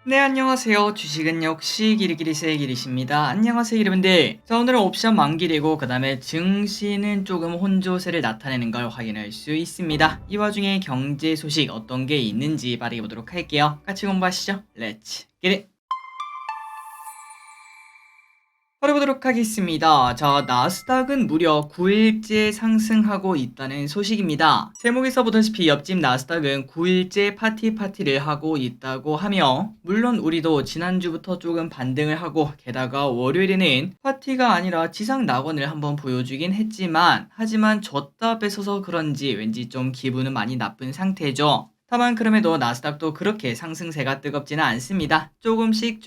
네, 안녕하세요. 주식은 역시 기리기리세의 기리십니다. 안녕하세요, 여러분들. 자, 오늘은 옵션 만기이고 그 다음에 증시는 조금 혼조세를 나타내는 걸 확인할 수 있습니다. 이 와중에 경제 소식 어떤 게 있는지 빠르게 보도록 할게요. 같이 공부하시죠. 렛츠 기릿! 바로 보도록 하겠습니다. 자, 나스닥은 무려 9일째 상승하고 있다는 소식입니다. 제목에서 보다시피 옆집 나스닥은 9일째 파티를 하고 있다고 하며, 물론 우리도 지난주부터 조금 반등을 하고, 게다가 월요일에는 파티가 아니라 지상 낙원을 한번 보여주긴 했지만, 하지만 졌다 뺏어서 그런지 왠지 좀 기분은 많이 나쁜 상태죠. 다만 그럼에도 나스닥도 그렇게 상승세가 뜨겁지는 않습니다. 조금씩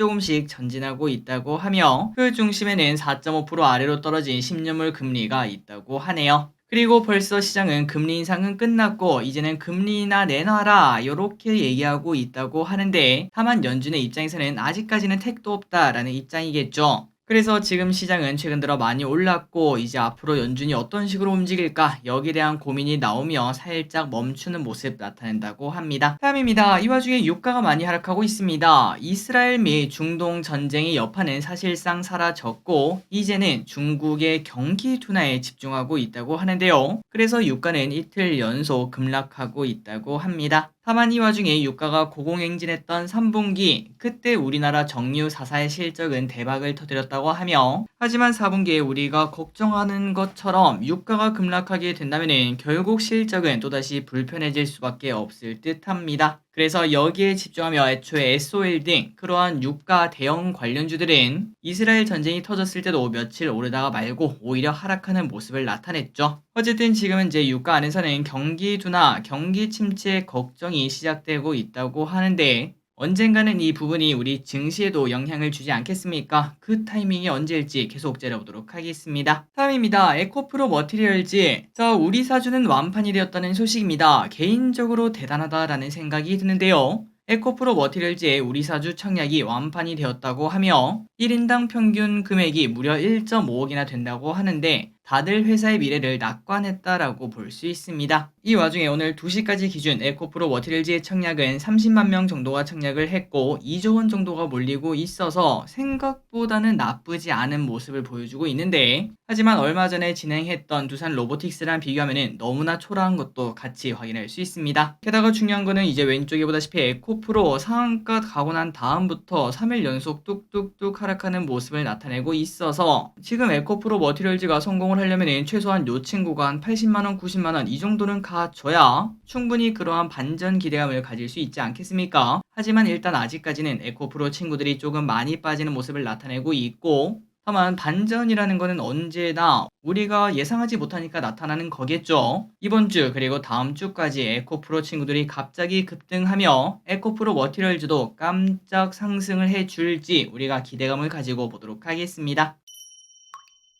전진하고 있다고 하며 그 중심에는 4.5% 아래로 떨어진 10년물 금리가 있다고 하네요. 그리고 벌써 시장은 금리 인상은 끝났고 이제는 금리 인하 내놔라 이렇게 얘기하고 있다고 하는데, 다만 연준의 입장에서는 아직까지는 택도 없다라는 입장이겠죠. 그래서 지금 시장은 최근 들어 많이 올랐고 이제 앞으로 연준이 어떤 식으로 움직일까 여기에 대한 고민이 나오며 살짝 멈추는 모습 나타낸다고 합니다. 다음입니다. 이 와중에 유가가 많이 하락하고 있습니다. 이스라엘 및 중동 전쟁의 여파는 사실상 사라졌고 이제는 중국의 경기 둔화에 집중하고 있다고 하는데요. 그래서 유가는 이틀 연속 급락하고 있다고 합니다. 다만 이 와중에 유가가 고공행진했던 3분기, 그때 우리나라 정유 4사의 실적은 대박을 터뜨렸다고 하며, 하지만 4분기에 우리가 걱정하는 것처럼 유가가 급락하게 된다면 결국 실적은 또다시 불편해질 수밖에 없을 듯합니다. 그래서 여기에 집중하며 애초에 SOL 등 그러한 유가 대형 관련주들은 이스라엘 전쟁이 터졌을 때도 며칠 오르다가 말고 오히려 하락하는 모습을 나타냈죠. 어쨌든 지금은 이제 유가 안에서는 경기 둔화, 경기 침체 걱정이 시작되고 있다고 하는데, 언젠가는 이 부분이 우리 증시에도 영향을 주지 않겠습니까? 그 타이밍이 언제일지 계속 째려보도록 하겠습니다. 다음입니다. 에코프로 머티리얼즈. 자, 우리 사주는 완판이 되었다는 소식입니다. 개인적으로 대단하다라는 생각이 드는데요. 에코프로 머티리얼즈의 우리 사주 청약이 완판이 되었다고 하며 1인당 평균 금액이 무려 1.5억이나 된다고 하는데, 다들 회사의 미래를 낙관했다라고 볼 수 있습니다. 이 와중에 오늘 2시까지 기준 에코프로 머티리얼즈의 청약은 30만 명 정도가 청약을 했고 2조 원 정도가 몰리고 있어서 생각보다는 나쁘지 않은 모습을 보여주고 있는데, 하지만 얼마 전에 진행했던 두산 로보틱스랑 비교하면 너무나 초라한 것도 같이 확인할 수 있습니다. 게다가 중요한 거는 이제 왼쪽에 보다시피 에코프로 상한가 가고 난 다음부터 3일 연속 뚝뚝뚝 하락하는 모습을 나타내고 있어서 지금 에코프로 머티리얼즈가 성공을 하려면 최소한 요 친구가 한 80만원, 90만원 이 정도는 가져야 충분히 그러한 반전 기대감을 가질 수 있지 않겠습니까? 하지만 일단 아직까지는 에코프로 친구들이 조금 많이 빠지는 모습을 나타내고 있고, 다만 반전이라는 거는 언제나 우리가 예상하지 못하니까 나타나는 거겠죠. 이번 주 그리고 다음 주까지 에코프로 친구들이 갑자기 급등하며 에코프로 머티리얼즈도 깜짝 상승을 해줄지 우리가 기대감을 가지고 보도록 하겠습니다.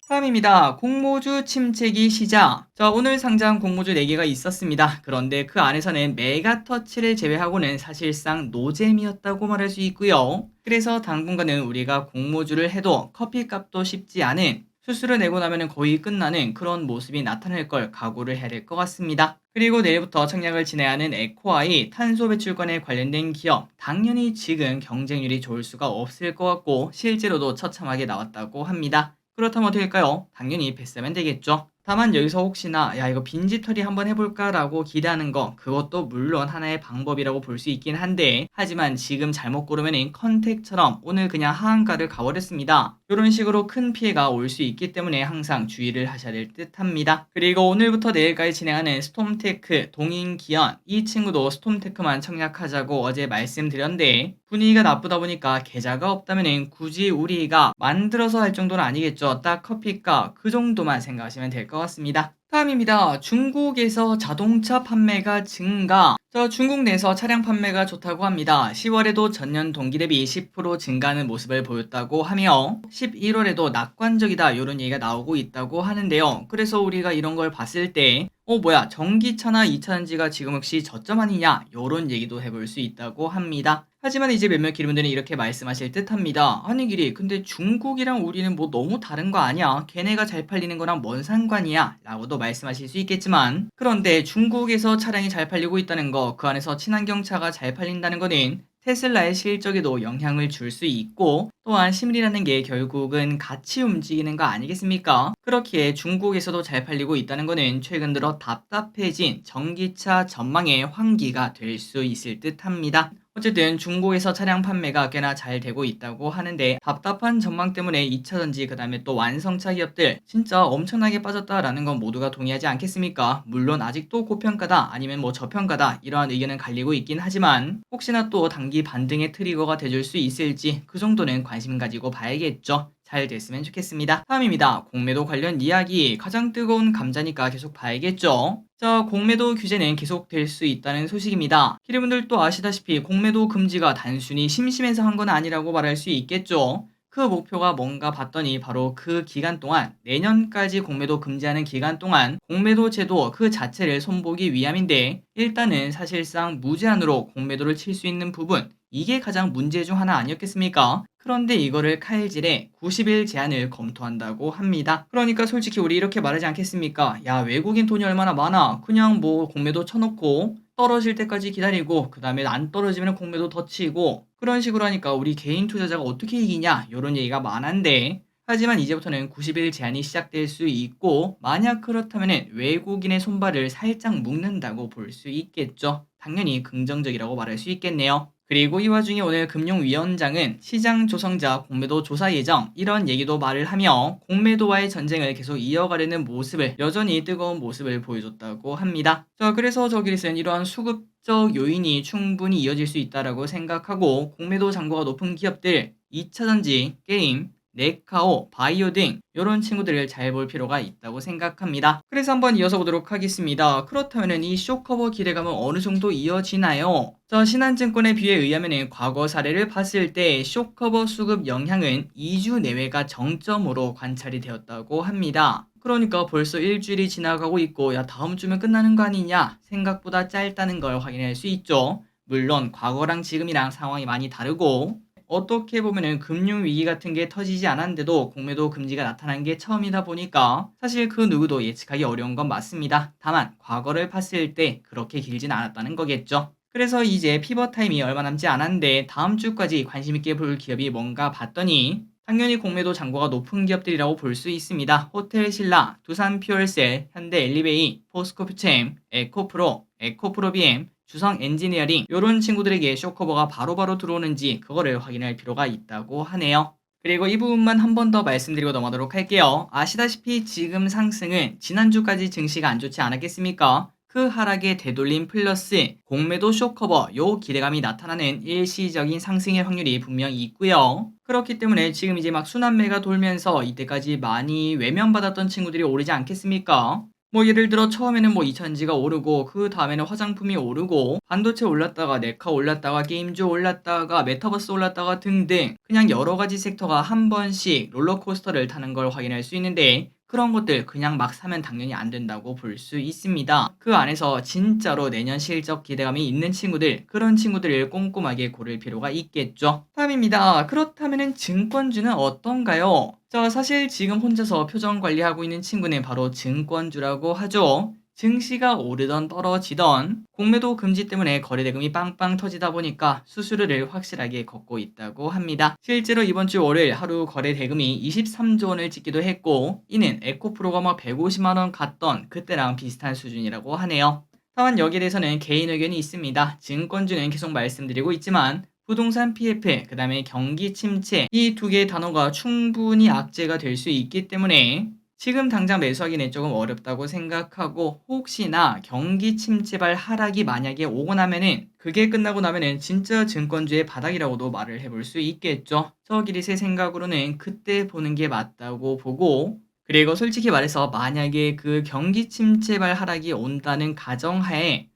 다음입니다. 공모주 침체기 시작. 자, 오늘 상장 공모주 4개가 있었습니다. 그런데 그 안에서는 메가터치를 제외하고는 사실상 노잼이었다고 말할 수 있고요. 그래서 당분간은 우리가 공모주를 해도 커피값도 쉽지 않은, 수수료 내고 나면 거의 끝나는 그런 모습이 나타날 걸 각오를 해야 될 것 같습니다. 그리고 내일부터 청약을 진행하는 에코아이 탄소 배출권에 관련된 기업, 당연히 지금 경쟁률이 좋을 수가 없을 것 같고 실제로도 처참하게 나왔다고 합니다. 그렇다면 어떻게 할까요? 당연히 패스하면 되겠죠. 다만 여기서 혹시나 야 이거 빈집털이 한번 해볼까 라고 기대하는 거, 그것도 물론 하나의 방법이라고 볼 수 있긴 한데, 하지만 지금 잘못 고르면 컨택처럼 오늘 그냥 하한가를 가버렸습니다. 이런 식으로 큰 피해가 올 수 있기 때문에 항상 주의를 하셔야 될 듯 합니다. 그리고 오늘부터 내일까지 진행하는 스톰테크, 동인기현, 이 친구도 스톰테크만 청약하자고 어제 말씀드렸는데 분위기가 나쁘다 보니까 계좌가 없다면 굳이 우리가 만들어서 할 정도는 아니겠죠. 딱 커피값 그 정도만 생각하시면 될 것 같습니다. 다음입니다. 중국에서 자동차 판매가 증가. 중국 내에서 차량 판매가 좋다고 합니다. 10월에도 전년 동기 대비 10% 증가하는 모습을 보였다고 하며 11월에도 낙관적이다 이런 얘기가 나오고 있다고 하는데요. 그래서 우리가 이런 걸 봤을 때 뭐야 전기차나 2차전지가 지금 혹시 저점 아니냐 이런 얘기도 해볼 수 있다고 합니다. 하지만 이제 몇몇 기름분들은 이렇게 말씀하실 듯합니다. 아니 길이 근데 중국이랑 우리는 뭐 너무 다른 거 아니야? 걔네가 잘 팔리는 거랑 뭔 상관이야? 라고도 말씀하실 수 있겠지만, 그런데 중국에서 차량이 잘 팔리고 있다는 거, 그 안에서 친환경차가 잘 팔린다는 거는 테슬라의 실적에도 영향을 줄 수 있고 또한 심리라는 게 결국은 같이 움직이는 거 아니겠습니까? 그렇기에 중국에서도 잘 팔리고 있다는 거는 최근 들어 답답해진 전기차 전망의 환기가 될 수 있을 듯합니다. 어쨌든 중국에서 차량 판매가 꽤나 잘 되고 있다고 하는데 답답한 전망 때문에 2차전지 그다음에 또 완성차 기업들 진짜 엄청나게 빠졌다라는 건 모두가 동의하지 않겠습니까? 물론 아직도 고평가다 아니면 뭐 저평가다 이러한 의견은 갈리고 있긴 하지만 혹시나 또 단기 반등의 트리거가 돼줄 수 있을지 그 정도는 관심 가지고 봐야겠죠. 잘 됐으면 좋겠습니다. 다음입니다. 공매도 관련 이야기 가장 뜨거운 감자니까 계속 봐야겠죠. 자, 공매도 규제는 계속될 수 있다는 소식입니다. 기대분들도 아시다시피 공매도 금지가 단순히 심심해서 한 건 아니라고 말할 수 있겠죠. 그 목표가 뭔가 봤더니 바로 그 기간 동안 내년까지 공매도 금지하는 기간 동안 공매도 제도 그 자체를 손보기 위함인데 일단은 사실상 무제한으로 공매도를 칠 수 있는 부분 이게 가장 문제 중 하나 아니었겠습니까? 그런데 이거를 칼질에 90일 제한을 검토한다고 합니다. 그러니까 솔직히 우리 이렇게 말하지 않겠습니까? 야, 외국인 돈이 얼마나 많아. 그냥 뭐 공매도 쳐놓고 떨어질 때까지 기다리고 그 다음에 안 떨어지면 공매도 더 치고 그런 식으로 하니까 우리 개인 투자자가 어떻게 이기냐 이런 얘기가 많은데 하지만 이제부터는 90일 제한이 시작될 수 있고 만약 그렇다면 외국인의 손발을 살짝 묶는다고 볼 수 있겠죠. 당연히 긍정적이라고 말할 수 있겠네요. 그리고 이 와중에 오늘 금융위원장은 시장 조성자 공매도 조사 예정 이런 얘기도 말을 하며 공매도와의 전쟁을 계속 이어가려는 모습을 여전히 뜨거운 모습을 보여줬다고 합니다. 자, 그래서 저기에서는 이러한 수급적 요인이 충분히 이어질 수 있다라고 생각하고 공매도 잔고가 높은 기업들 2차전지, 게임, 네카오, 바이오 등 이런 친구들을 잘 볼 필요가 있다고 생각합니다. 그래서 한번 이어서 보도록 하겠습니다. 그렇다면 이 쇼커버 기대감은 어느 정도 이어지나요? 자, 신한증권의 뷰에 의하면 과거 사례를 봤을 때 쇼커버 수급 영향은 2주 내외가 정점으로 관찰이 되었다고 합니다. 그러니까 벌써 일주일이 지나가고 있고 야 다음 주면 끝나는 거 아니냐 생각보다 짧다는 걸 확인할 수 있죠. 물론 과거랑 지금이랑 상황이 많이 다르고 어떻게 보면은 금융위기 같은 게 터지지 않았는데도 공매도 금지가 나타난 게 처음이다 보니까 사실 그 누구도 예측하기 어려운 건 맞습니다. 다만 과거를 봤을 때 그렇게 길진 않았다는 거겠죠. 그래서 이제 피벗 타임이 얼마 남지 않았는데 다음 주까지 관심 있게 볼 기업이 뭔가 봤더니 당연히 공매도 잔고가 높은 기업들이라고 볼 수 있습니다. 호텔신라, 두산퓨얼셀, 현대엘리베이, 포스코프챔, 에코프로, 에코프로비엠, 주성 엔지니어링 이런 친구들에게 쇼커버가 바로바로 들어오는지 그거를 확인할 필요가 있다고 하네요. 그리고 이 부분만 한 번 더 말씀드리고 넘어가도록 할게요. 아시다시피 지금 상승은 지난주까지 증시가 안 좋지 않았겠습니까? 그 하락의 되돌림 플러스 공매도 쇼커버 요 기대감이 나타나는 일시적인 상승의 확률이 분명히 있고요. 그렇기 때문에 지금 이제 막 순환매가 돌면서 이때까지 많이 외면받았던 친구들이 오르지 않겠습니까? 뭐 예를 들어 처음에는 뭐 이천지가 오르고 그 다음에는 화장품이 오르고 반도체 올랐다가 네카 올랐다가 게임주 올랐다가 메타버스 올랐다가 등등 그냥 여러 가지 섹터가 한 번씩 롤러코스터를 타는 걸 확인할 수 있는데 그런 것들 그냥 막 사면 당연히 안 된다고 볼 수 있습니다. 그 안에서 진짜로 내년 실적 기대감이 있는 친구들 그런 친구들을 꼼꼼하게 고를 필요가 있겠죠. 다음입니다. 그렇다면 증권주는 어떤가요? 자, 사실 지금 혼자서 표정 관리하고 있는 친구는 바로 증권주라고 하죠. 증시가 오르던 떨어지던 공매도 금지 때문에 거래대금이 빵빵 터지다 보니까 수수료를 확실하게 걷고 있다고 합니다. 실제로 이번 주 월요일 하루 거래대금이 23조 원을 찍기도 했고 이는 에코프로가 막 150만 원 갔던 그때랑 비슷한 수준이라고 하네요. 다만 여기에 대해서는 개인 의견이 있습니다. 증권주는 계속 말씀드리고 있지만 부동산 PF, 그 다음에 경기 침체 이 두 개의 단어가 충분히 악재가 될 수 있기 때문에 지금 당장 매수하기는 조금 어렵다고 생각하고 혹시나 경기 침체발 하락이 만약에 오고 나면은 그게 끝나고 나면은 진짜 증권주의 바닥이라고도 말을 해볼 수 있겠죠. 저기리 제 생각으로는 그때 보는 게 맞다고 보고 그리고 솔직히 말해서 만약에 그 경기 침체발 하락이 온다는 가정하에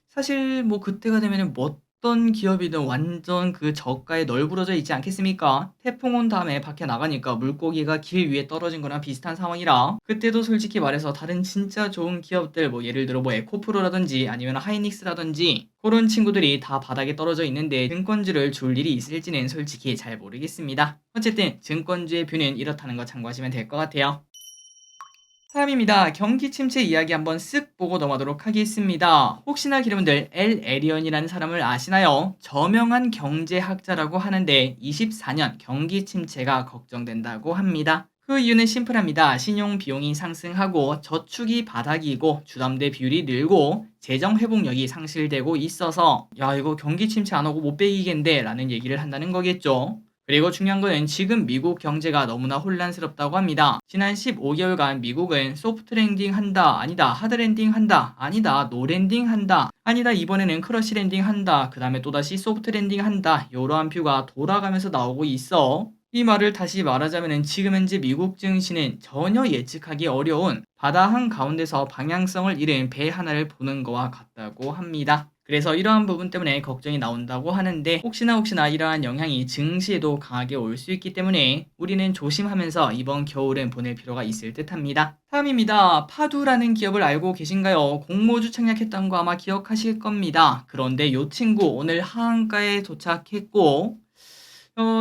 사실 뭐 그때가 되면은 뭐 어떤 기업이든 완전 그 저가에 널브러져 있지 않겠습니까? 태풍 온 다음에 밖에 나가니까 물고기가 길 위에 떨어진 거랑 비슷한 상황이라 그때도 솔직히 말해서 다른 진짜 좋은 기업들 뭐 예를 들어 뭐 에코프로라든지 아니면 하이닉스라든지 그런 친구들이 다 바닥에 떨어져 있는데 증권주를 줄 일이 있을지는 솔직히 잘 모르겠습니다. 어쨌든 증권주의 뷰는 이렇다는 거 참고하시면 될 것 같아요. 다음입니다. 경기 침체 이야기 한번 쓱 보고 넘어가도록 하겠습니다. 혹시나 여러분들 엘 에리언이라는 사람을 아시나요? 저명한 경제학자라고 하는데 24년 경기 침체가 걱정된다고 합니다. 그 이유는 심플합니다. 신용 비용이 상승하고 저축이 바닥이고 주담대 비율이 늘고 재정 회복력이 상실되고 있어서 야 이거 경기 침체 안 오고 못 베기겠는데 라는 얘기를 한다는 거겠죠. 그리고 중요한 거는 지금 미국 경제가 너무나 혼란스럽다고 합니다. 지난 15개월간 미국은 소프트 랜딩 한다, 아니다, 하드 랜딩 한다, 아니다, 노 랜딩 한다, 아니다, 이번에는 크러쉬 랜딩 한다, 그 다음에 또다시 소프트 랜딩 한다, 이러한 뷰가 돌아가면서 나오고 있어. 이 말을 다시 말하자면 지금 현재 미국 증시는 전혀 예측하기 어려운 바다 한가운데서 방향성을 잃은 배 하나를 보는 거와 같다고 합니다. 그래서 이러한 부분 때문에 걱정이 나온다고 하는데 혹시나 이러한 영향이 증시에도 강하게 올 수 있기 때문에 우리는 조심하면서 이번 겨울은 보낼 필요가 있을 듯 합니다. 다음입니다. 파두라는 기업을 알고 계신가요? 공모주 청약했던 거 아마 기억하실 겁니다. 그런데 이 친구 오늘 하한가에 도착했고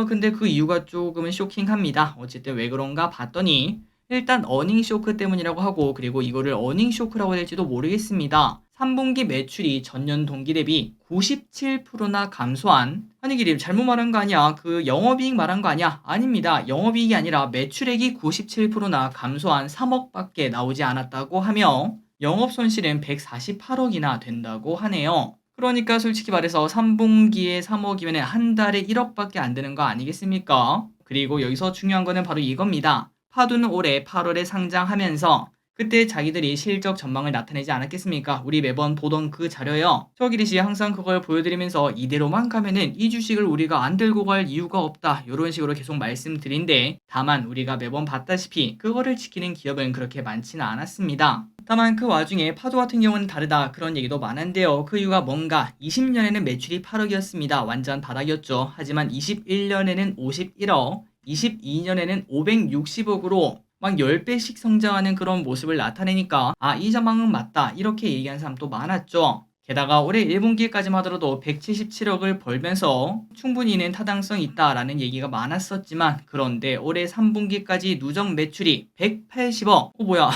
근데 그 이유가 조금은 쇼킹합니다. 어쨌든 왜 그런가 봤더니 일단 어닝 쇼크 때문이라고 하고 그리고 이거를 어닝 쇼크라고 해야 될지도 모르겠습니다. 3분기 매출이 전년 동기 대비 97%나 감소한 아니 기림 잘못 말한 거 아니야? 그 영업이익 말한 거 아니야? 아닙니다. 영업이익이 아니라 매출액이 97%나 감소한 3억밖에 나오지 않았다고 하며 영업 손실은 148억이나 된다고 하네요. 그러니까 솔직히 말해서 3분기에 3억이면 한 달에 1억밖에 안 되는 거 아니겠습니까? 그리고 여기서 중요한 거는 바로 이겁니다. 파두는 올해 8월에 상장하면서 그때 자기들이 실적 전망을 나타내지 않았겠습니까? 우리 매번 보던 그 자료요. 저기리시 항상 그걸 보여드리면서 이대로만 가면은 이 주식을 우리가 안 들고 갈 이유가 없다. 이런 식으로 계속 말씀드린데 다만 우리가 매번 봤다시피 그거를 지키는 기업은 그렇게 많지는 않았습니다. 다만 그 와중에 파도 같은 경우는 다르다 그런 얘기도 많은데요. 그 이유가 뭔가 20년에는 매출이 8억이었습니다. 완전 바닥이었죠. 하지만 21년에는 51억, 22년에는 560억으로 막 10배씩 성장하는 그런 모습을 나타내니까 아, 이 전망은 맞다. 이렇게 얘기한 사람도 많았죠. 게다가 올해 1분기까지만 하더라도 177억을 벌면서 충분히 는 타당성이 있다라는 얘기가 많았었지만 그런데 올해 3분기까지 누적 매출이 180억. 뭐야.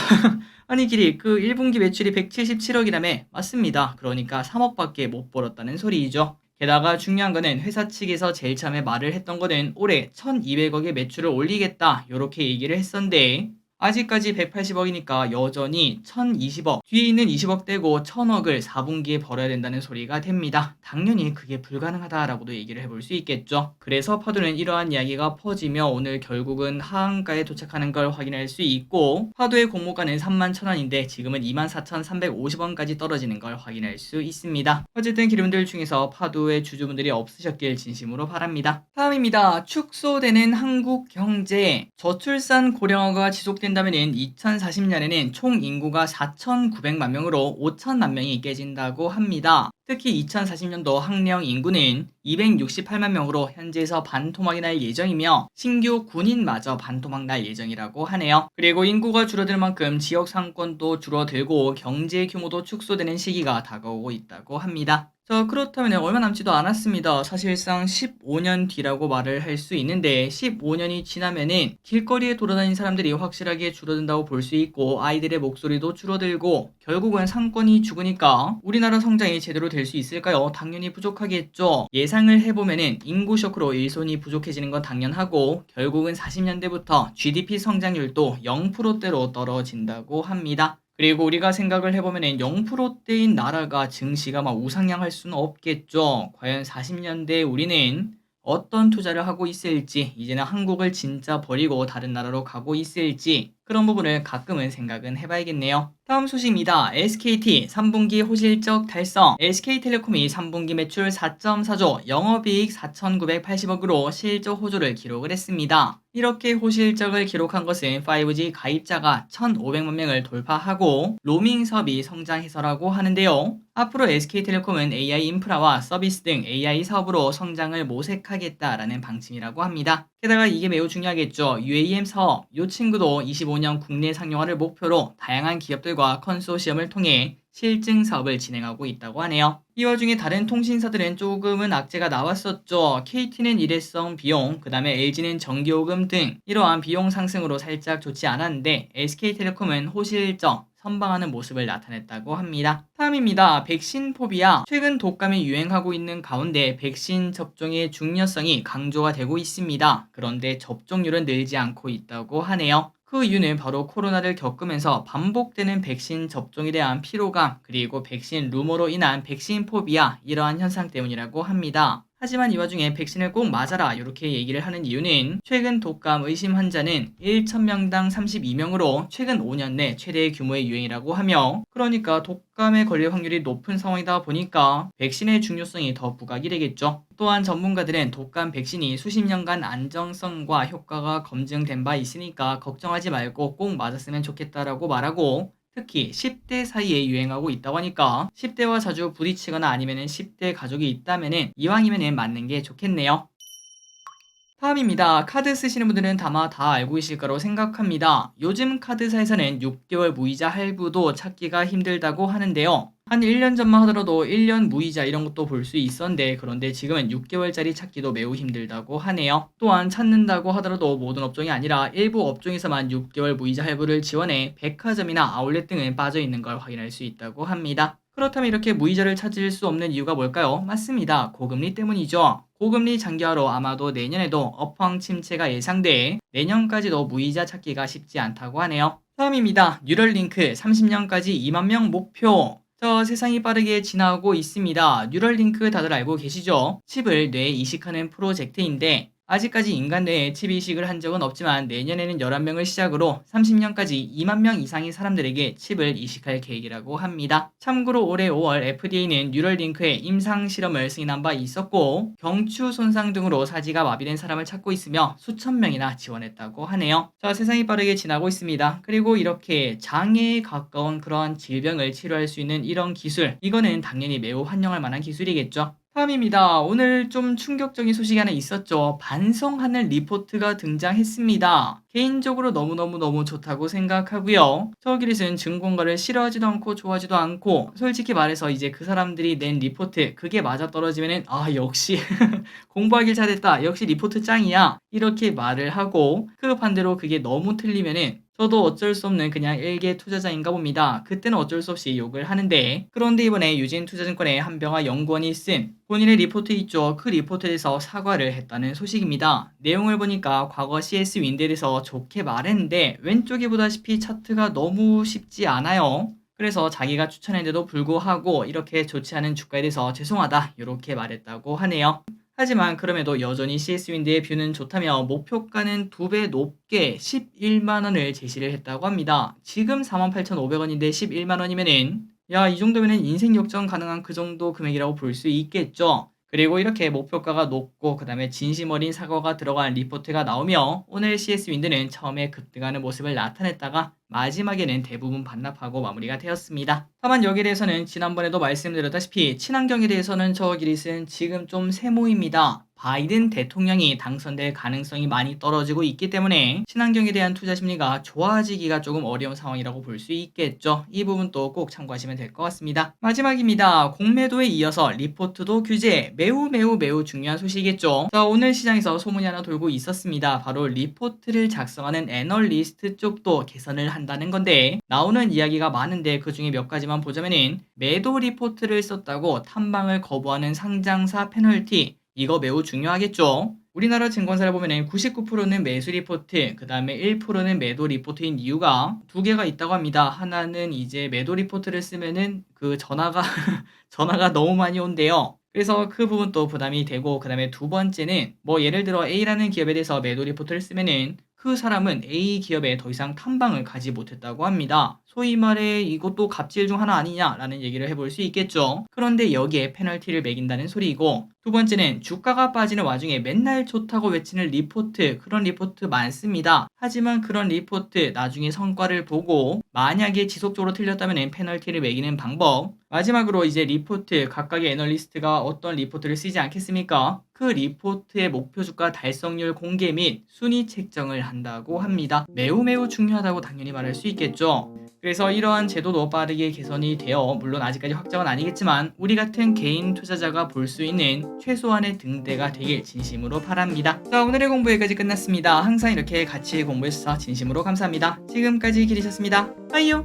아니 길이 그 1분기 매출이 177억이라며 맞습니다. 그러니까 3억밖에 못 벌었다는 소리이죠. 게다가 중요한 거는 회사 측에서 제일 처음에 말을 했던 거는 올해 1200억의 매출을 올리겠다 요렇게 얘기를 했었는데 아직까지 180억이니까 여전히 1020억 뒤에 있는 20억 떼고 1000억을 4분기에 벌어야 된다는 소리가 됩니다. 당연히 그게 불가능하다라고도 얘기를 해볼 수 있겠죠. 그래서 파도는 이러한 이야기가 퍼지며 오늘 결국은 하한가에 도착하는 걸 확인할 수 있고 파도의 공모가는 31,000원인데 지금은 24,350원까지 떨어지는 걸 확인할 수 있습니다. 어쨌든 기름들 중에서 파도의 주주분들이 없으셨길 진심으로 바랍니다. 다음입니다. 축소되는 한국 경제 저출산 고령화가 지속된다면 2040년에는 총 인구가 4,900만 명으로 5천만 명이 깨진다고 합니다. 특히 2040년도 학령 인구는 268만 명으로 현재에서 반토막이 날 예정이며 신규 군인마저 반토막 날 예정이라고 하네요. 그리고 인구가 줄어들 만큼 지역 상권도 줄어들고 경제 규모도 축소되는 시기가 다가오고 있다고 합니다. 자, 그렇다면 얼마 남지도 않았습니다. 사실상 15년 뒤라고 말을 할 수 있는데 15년이 지나면은 길거리에 돌아다니는 사람들이 확실하게 줄어든다고 볼 수 있고 아이들의 목소리도 줄어들고 결국은 상권이 죽으니까 우리나라 성장이 제대로 될 수 있을까요? 당연히 부족하겠죠. 예상을 해보면은 인구 쇼크로 일손이 부족해지는 건 당연하고 결국은 40년대부터 GDP 성장률도 0%대로 떨어진다고 합니다. 그리고 우리가 생각을 해보면 0%대인 나라가 증시가 막 우상향할 수는 없겠죠. 과연 40년대 우리는 어떤 투자를 하고 있을지, 이제는 한국을 진짜 버리고 다른 나라로 가고 있을지 그런 부분을 가끔은 생각은 해봐야겠네요. 다음 소식입니다. SKT 3분기 호실적 달성. SK텔레콤이 3분기 매출 4.4조, 영업이익 4,980억으로 실적 호조를 기록을 했습니다. 이렇게 호실적을 기록한 것은 5G 가입자가 1,500만 명을 돌파하고 로밍 사업이 성장해서라고 하는데요. 앞으로 SK텔레콤은 AI 인프라와 서비스 등 AI 사업으로 성장을 모색하겠다라는 방침이라고 합니다. 게다가 이게 매우 중요하겠죠. UAM 사업, 이 친구도 25년 국내 상용화를 목표로 다양한 기업들과 컨소시엄을 통해 실증 사업을 진행하고 있다고 하네요. 이 와중에 다른 통신사들은 조금은 악재가 나왔었죠. KT는 일회성 비용, 그 다음에 LG는 정기요금 등 이러한 비용 상승으로 살짝 좋지 않았는데 SK텔레콤은 호실적 선방하는 모습을 나타냈다고 합니다. 다음입니다. 백신 포비아. 최근 독감이 유행하고 있는 가운데 백신 접종의 중요성이 강조가 되고 있습니다. 그런데 접종률은 늘지 않고 있다고 하네요. 그 이유는 바로 코로나를 겪으면서 반복되는 백신 접종에 대한 피로감, 그리고 백신 루머로 인한 백신 포비아, 이러한 현상 때문이라고 합니다. 하지만 이 와중에 백신을 꼭 맞아라 이렇게 얘기를 하는 이유는 최근 독감 의심 환자는 1,000명당 32명으로 최근 5년 내 최대 규모의 유행이라고 하며, 그러니까 독감에 걸릴 확률이 높은 상황이다 보니까 백신의 중요성이 더 부각이 되겠죠. 또한 전문가들은 독감 백신이 수십 년간 안정성과 효과가 검증된 바 있으니까 걱정하지 말고 꼭 맞았으면 좋겠다라고 말하고, 특히 10대 사이에 유행하고 있다고 하니까 10대와 자주 부딪히거나 아니면은 10대 가족이 있다면은 이왕이면은 맞는 게 좋겠네요. 다음입니다. 카드 쓰시는 분들은 아마 다 알고 계실 거라고 생각합니다. 요즘 카드사에서는 6개월 무이자 할부도 찾기가 힘들다고 하는데요. 한 1년 전만 하더라도 1년 무이자 이런 것도 볼 수 있었는데, 그런데 지금은 6개월짜리 찾기도 매우 힘들다고 하네요. 또한 찾는다고 하더라도 모든 업종이 아니라 일부 업종에서만 6개월 무이자 할부를 지원해 백화점이나 아울렛 등은 빠져 있는 걸 확인할 수 있다고 합니다. 그렇다면 이렇게 무이자를 찾을 수 없는 이유가 뭘까요? 맞습니다. 고금리 때문이죠. 고금리 장기화로 아마도 내년에도 업황 침체가 예상돼 내년까지도 무이자 찾기가 쉽지 않다고 하네요. 다음입니다. 뉴럴링크 30년까지 2만 명 목표. 세상이 빠르게 지나고 있습니다. 뉴럴링크 다들 알고 계시죠? 칩을 뇌에 이식하는 프로젝트인데 아직까지 인간 뇌에 칩 이식을 한 적은 없지만 내년에는 11명을 시작으로 30년까지 2만 명 이상의 사람들에게 칩을 이식할 계획이라고 합니다. 참고로 올해 5월 FDA는 뉴럴링크의 임상 실험을 승인한 바 있었고, 경추 손상 등으로 사지가 마비된 사람을 찾고 있으며 수천 명이나 지원했다고 하네요. 세상이 빠르게 지나고 있습니다. 그리고 이렇게 장애에 가까운 그러한 질병을 치료할 수 있는 이런 기술, 이거는 당연히 매우 환영할 만한 기술이겠죠. 다음입니다. 오늘 좀 충격적인 소식이 하나 있었죠. 반성하는 리포트가 등장했습니다. 개인적으로 너무너무 좋다고 생각하고요. 저기릿은 증권가를 싫어하지도 않고 좋아하지도 않고, 솔직히 말해서 이제 그 사람들이 낸 리포트 그게 맞아떨어지면은 역시 공부하길 잘했다, 역시 리포트 짱이야, 이렇게 말을 하고, 그 반대로 그게 너무 틀리면은 저도 어쩔 수 없는 그냥 일개 투자자인가 봅니다. 그때는 어쩔 수 없이 욕을 하는데, 그런데 이번에 유진투자증권의 한병화 연구원이 쓴 본인의 리포트 있죠. 그 리포트에 대해서 사과를 했다는 소식입니다. 내용을 보니까 과거 CS 윈드에 대해서 좋게 말했는데 왼쪽에 보다시피 차트가 너무 쉽지 않아요. 그래서 자기가 추천했는데도 불구하고 이렇게 좋지 않은 주가에 대해서 죄송하다 이렇게 말했다고 하네요. 하지만 그럼에도 여전히 CS윈드의 뷰는 좋다며 목표가는 2배 높게 11만원을 제시를 했다고 합니다. 지금 48,500원인데 11만원이면은 이 정도면은 인생 역전 가능한 그 정도 금액이라고 볼 수 있겠죠. 그리고 이렇게 목표가가 높고 그 다음에 진심 어린 사과가 들어간 리포트가 나오며 오늘 CS윈드는 처음에 급등하는 모습을 나타냈다가 마지막에는 대부분 반납하고 마무리가 되었습니다. 다만 여기에 대해서는 지난번에도 말씀드렸다시피 친환경에 대해서는 저 기릿은 지금 좀 세모입니다. 바이든 대통령이 당선될 가능성이 많이 떨어지고 있기 때문에 친환경에 대한 투자 심리가 좋아지기가 조금 어려운 상황이라고 볼 수 있겠죠. 이 부분도 꼭 참고하시면 될 것 같습니다. 마지막입니다. 공매도에 이어서 리포트도 규제, 매우 중요한 소식이겠죠. 오늘 시장에서 소문이 하나 돌고 있었습니다. 바로 리포트를 작성하는 애널리스트 쪽도 개선을 한다는 건데, 나오는 이야기가 많은데 그 중에 몇 가지만 보자면은 매도 리포트를 썼다고 탐방을 거부하는 상장사 페널티, 이거 매우 중요하겠죠. 우리나라 증권사를 보면 99%는 매수 리포트, 그 다음에 1%는 매도 리포트인 이유가 두 개가 있다고 합니다. 하나는 이제 매도 리포트를 쓰면은 그 전화가 너무 많이 온대요. 그래서 그 부분도 부담이 되고, 그 다음에 두 번째는 예를 들어 A라는 기업에 대해서 매도 리포트를 쓰면은 그 사람은 A 기업에 더 이상 탐방을 가지 못했다고 합니다. 소위 말해 이것도 갑질 중 하나 아니냐라는 얘기를 해볼 수 있겠죠. 그런데 여기에 페널티를 매긴다는 소리이고, 두 번째는 주가가 빠지는 와중에 맨날 좋다고 외치는 리포트, 그런 리포트 많습니다. 하지만 그런 리포트 나중에 성과를 보고 만약에 지속적으로 틀렸다면 페널티를 매기는 방법. 마지막으로 이제 리포트, 각각의 애널리스트가 어떤 리포트를 쓰지 않겠습니까? 그 리포트의 목표 주가 달성률 공개 및 순위 책정을 한다고 합니다. 매우 중요하다고 당연히 말할 수 있겠죠. 그래서 이러한 제도도 빠르게 개선이 되어, 물론 아직까지 확정은 아니겠지만 우리 같은 개인 투자자가 볼 수 있는 최소한의 등대가 되길 진심으로 바랍니다. 자, 오늘의 공부 여기까지 끝났습니다. 항상 이렇게 같이 공부해주셔서 진심으로 감사합니다. 지금까지 기리셨습니다. 빠이요.